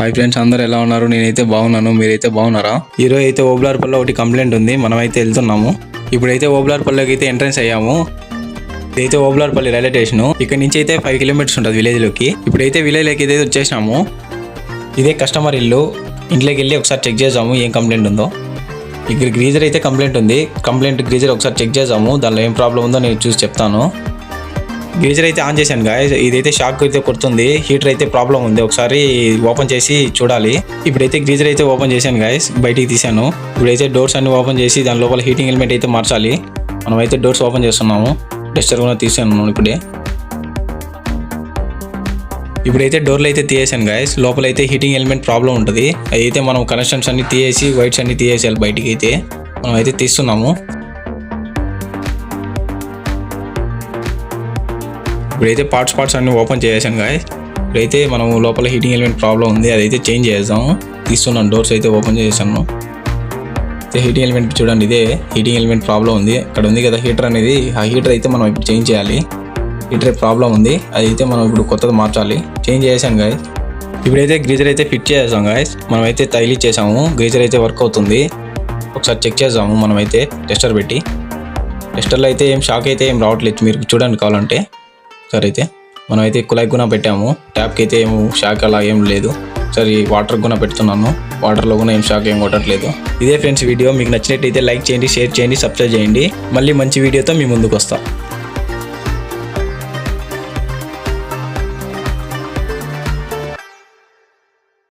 Hi friends, అందరు ఎలా ఉన్నారు? నేనైతే బాగున్నాను. మీరైతే బాగున్నారా? ఈరోజు అయితే ఓబ్లార్పల్లిలో ఒకటి కంప్లైంట్ ఉంది. మనమైతే వెళ్తున్నాము. ఇప్పుడైతే ఓబ్లార్పల్లికి అయితే ఎంట్రన్స్ అయ్యాము. ఇదైతే ఓబ్లార్పల్లి రైల్వే స్టేషన్. ఇక్కడ నుంచి అయితే 5 కిలోమీటర్స్ ఉంటుంది విలేజ్లోకి. ఇప్పుడైతే విలేజ్లోకి అయితే వచ్చేసాము. ఇదే కస్టమర్ ఇల్లు. ఇంట్లోకి వెళ్ళి ఒకసారి చెక్ చేద్దాము ఏం కంప్లైంట్ ఉందో. ఇక్కడ గ్రీజర్ అయితే కంప్లైంట్ ఉంది. గ్రీజర్ ఒకసారి చెక్ చేద్దాము. దానిలో ఏం ప్రాబ్లం ఉందో నేను చూసి చెప్తాను. గీజర్ అయితే ఆన్ చేశాను గాయస్. ఇదైతే షాక్ అయితే కొడుతుంది. హీటర్ అయితే ప్రాబ్లం ఉంది. ఒకసారి ఓపెన్ చేసి చూడాలి. ఇప్పుడైతే గ్రీజర్ అయితే ఓపెన్ చేశాను గాయస్. బయటికి తీసాను. ఇప్పుడైతే డోర్స్ అన్ని ఓపెన్ చేసి దాని లోపల హీటింగ్ ఎలిమెంట్ అయితే మార్చాలి. మనం అయితే డోర్స్ ఓపెన్ చేస్తున్నాము. టెస్టర్ కూడా తీసాను ఇప్పుడైతే డోర్లు అయితే తీసేసాను గాయస్. లోపల అయితే హీటింగ్ ఎలిమెంట్ ప్రాబ్లం ఉంటుంది. అయితే మనం కనెక్షన్స్ అన్ని తీసేసి వైట్స్ అన్ని తీసేయాలి. బయటికి అయితే మనం అయితే తీస్తున్నాము. ఇప్పుడైతే పార్ట్స్ అన్ని ఓపెన్ చేసాం గాయస్. ఇప్పుడైతే మనం లోపల హీటింగ్ ఎలిమెంట్ ప్రాబ్లం ఉంది. అదైతే చేంజ్ చేద్దాం. తీస్తున్నాను. డోర్స్ అయితే ఓపెన్ చేసాను. హీటింగ్ ఎలిమెంట్ చూడండి. ఇదే హీటింగ్ ఎలిమెంట్ ప్రాబ్లం ఉంది. అక్కడ ఉంది కదా హీటర్ అనేది. ఆ హీటర్ అయితే మనం ఇప్పుడు చేంజ్ చేయాలి. హీటర్ ప్రాబ్లం ఉంది. అదైతే మనం ఇప్పుడు కొత్తది మార్చాలి. చేంజ్ చేసాను గాయస్. ఇప్పుడైతే గ్రీజర్ అయితే ఫిట్ చేసాం గాయస్. మనమైతే తగిలిచ్చేసాము. గ్రీజర్ అయితే వర్క్ అవుతుంది. ఒకసారి చెక్ చేద్దాము. మనమైతే టెస్టర్ పెట్టి. టెస్టర్లో అయితే ఏం షాక్ అయితే ఏం రావట్లేదు. మీరు చూడండి కావాలంటే. సరే అయితే మనమైతే కుళాయి కూడా పెట్టాము. ట్యాప్కి అయితే ఏం షాక్ అలా ఏం లేదు. సరే వాటర్ కూడా పెడుతున్నాను. వాటర్లో కూడా ఏం షాక్ ఏం కొట్టట్లేదు. ఇదే ఫ్రెండ్స్ వీడియో. మీకు నచ్చినట్టయితే లైక్ చేయండి, షేర్ చేయండి, సబ్స్క్రైబ్ చేయండి. మళ్ళీ మంచి వీడియోతో మీ ముందుకు వస్తాను.